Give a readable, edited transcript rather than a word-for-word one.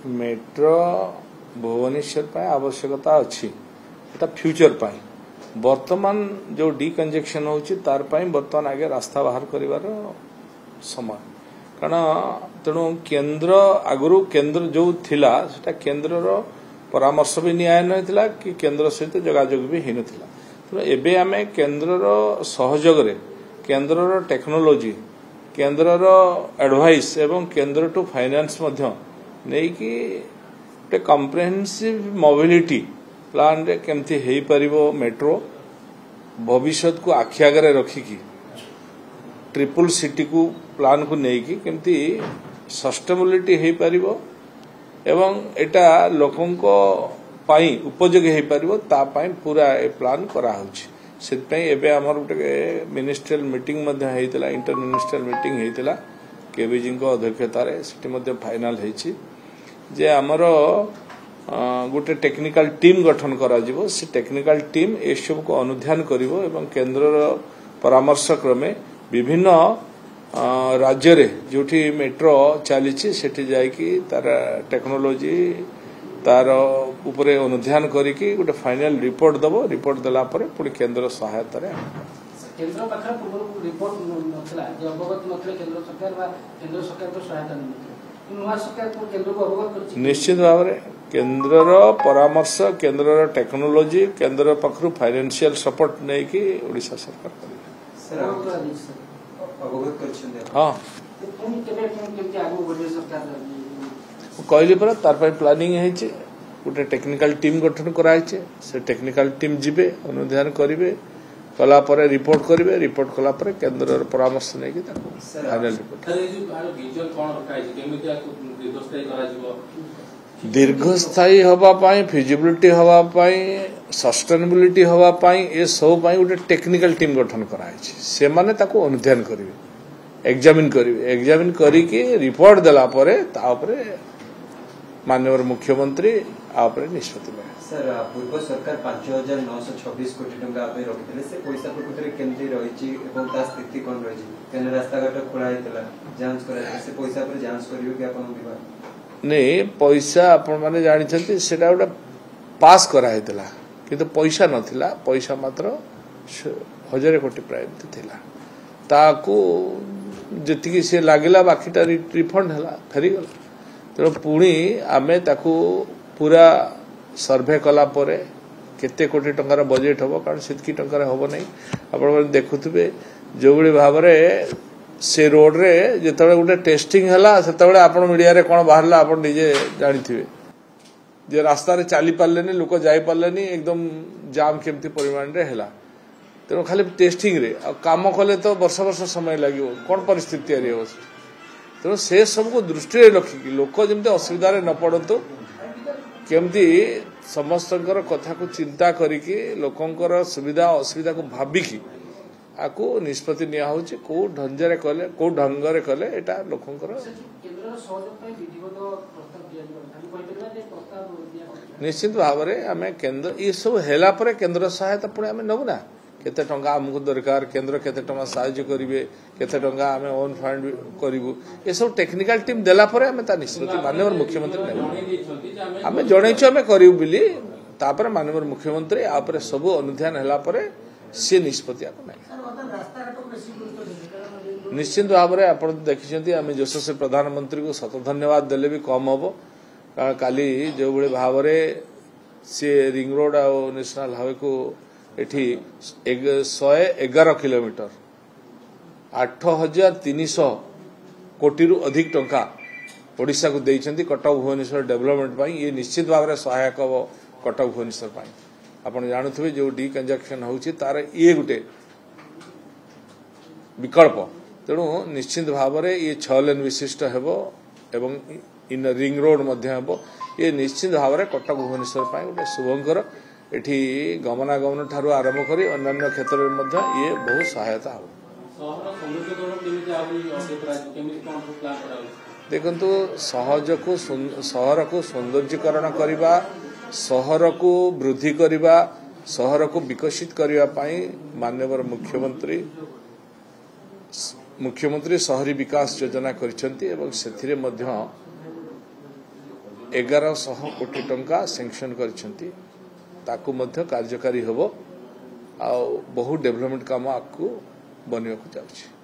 Metro Bhubaneswar आवश्यकता अच्छी एटा future पाई वर्तमान जो डिकंजेक्शन होची तार पाई वर्तमान आगे रास्ता बाहर करिवार समय कारण तेणु केंद्र आगु केंद्र जो थिला सेटा केंद्र रो परामर्श भी निया नथिला कि केंद्र सहित जोगाजोग भी हेन थिला तेणु एबे आमे केंद्र रो सहयोग रे केंद्र रो टेक्नोलॉजी केंद्र रो एडवाइस एवं केंद्र टू फाइनेंस मध्य नहीं कि गोटे कम्प्रेहेन्सिव मोबिलिटी प्लान रे केमती हेई परिबो मेट्रो भविष्य को आखि आगे रखिकी ट्रिपल सिटी को प्लान को नेकी केमती सस्टेनेबिलिटी हेई परिबो एवं एटा लोकंको पाई उपयोगी हेई परिबो ता पाई पूरा ए प्लान करा होछि सेतपई एबे हमर गोटे मिनिस्ट्रियल मीटिंग मध्ये हेइतला इंटर मिनिस्ट्रियल मीटिंग हेइतला केबीजी को अध्यक्षता रे सिटी मध्ये फाइनल हेछि जे हमर गोटे टेक्निकल टीम गठन करा जिवो से टेक्निकल टीम ए सब को अनुध्यान करिवो एवं केंद्र परामर्श क्रमे विभिन्न राज्य रे जोठी मेट्रो चलीछि सेठी जाय कि तार टेक्नोलॉजी तार ऊपर अनुध्यान करिकि गोटे फाइनल रिपोर्ट दबो रिपोर्ट देला परे पुणी केंद्र सहायता रे केंद्र पाखर पूर्व रिपोर्ट नथला जे अवगत नथले केंद्र सरकार तो सहायता नहीं निश्चित भाव में केंद्र परामर्श केंद्र टेक्नोलॉजी केंद्र पक्षर फाइनेंशियल सपोर्ट नहीं कि ओडिशा सरकार हाँ कहली परा तार प्लानिंग है गोटे टेक्निकल टीम गठन कराई से टेक्निकल टीम जिबे अनुध्यान करिवे कला परे रिपोर्ट करिवे रिपोर्ट कला परे केंद्र परामर्श नै कि फाइनल रिपोर्ट दीर्घस्थायी हवा पाई फिजिबिलिटी हवा पाई सस्टेनेबिलिटी हवा पाई ए सब पाई गोटे टेक्निकल टीम गठन कराई से माने ताको अनुध्यान करिवे एग्जामिन करिके रिपोर्ट देला परे ता परे माननीय मुख्यमंत्री आपरे निष्पत्ति ले सर पूर्व सरकार 5,926 कोटी टंका रखिले से पैसा प्रकृति केमती रही स्थिति कौन रही केन रास्ता घाट खोला जांच करा से पैसा पर जांच करियो कि अपन विभाग नहीं पैसा आपण माने जानि छथि सेटा गोटे पास करा हेतला किंतु पैसा नथिला पैसा मात्र 1000 कोटी प्राय थिला ताकू जति से लागिला बाकीटा रिफंड हला फेरी गला तो पुणी आमे ताकू पूरा सर्वे कला परे केते कोटी टंकार बजेट हबो कारण सेतकी टंकार हबो नै आपण देखुथिबे जो बडी भाव रे से रोड रे जेतबे गुटे टेस्टिंग हला सेतबे आपण मीडिया रे कोन बाहरला आपण निजे जानिथिबे जे रास्ता रे चाली पालेनी लोक जाई पालेनी एकदम जाम केमती परिमाण रे हला तेनो खाली टेस्टिंग रे काम कले तो वर्ष वर्ष समय लागिवो कोन परिस्थिति आरी हो तेनो से सब को दृष्टि रखिकी लोक जेमते असुविधा रे न पड़तो केमती समस्त कथा को चिंता करिकी लोकंकर सुविधा असुविधा को भाबिकी आकु निष्पत्ति निया होची को ढंजरे कले को ढंगरे कले एटा लोकंकर निश्चित भाव रे आमे केंद्र ये सब हेला परे केंद्र सहायता पुणे आमे नबु ना केते टंका हमको दरकार केंद्र केते टंका सहायता करिवे केते टंका आमे ओन फंड करिवु ये सब टेक्निकल टीम देला परे आमे ता निश्चित माननीय मुख्यमंत्री ने आमे जणैछु आमे करिवु बिली तापर माननीय मुख्यमंत्री आपरे सब अनुध्यान हेला परे से निष्पत्ति आको नै निश्चित भाव रे आपण देखिसंती आमे यशस्वी प्रधानमंत्री को शत धन्यवाद देले भी कम हबो कारण काली जो बळे भाव रे से रिंग रोड आ नेशनल हाईवे को एठी 111 किलोमीटर 8,300 कोटी रु अधिक टंका ओडिशा को देइछंती कटक भुवनेश्वर डेवलपमेंट पाई ये निश्चित भाव रे सहायक हो कटक भुवनेश्वर पाई आपण जानथुबे जो डी कंजक्शन होउची तार ये गुटे विकल्प तेणु निश्चित भाव रे ये 6 लेन विशिष्ट हेबो एवं इन रिंग रोड मध्य हेबो ये निश्चित भाव रे कटक भुवनेश्वर पाई गोटे शुभंकर एठी गमनागमन ठारू आरंभ करी अन्य क्षेत्र में मध्य ये बहुत सहायता हो देखंतु सहर को सौंदर्यीकरण करबा सहर को वृद्धि करबा सहर को विकसित करबा पई माननीय मुख्यमंत्री शहरी विकास योजना करिसेंती एवं सेथिरे मध्य 1100 कोटी टंका सैंक्शन करछंती ताकू मध्य कार्यकारी होबो आ बहु डेवलपमेंट काम आकू बनिया को जाउछि।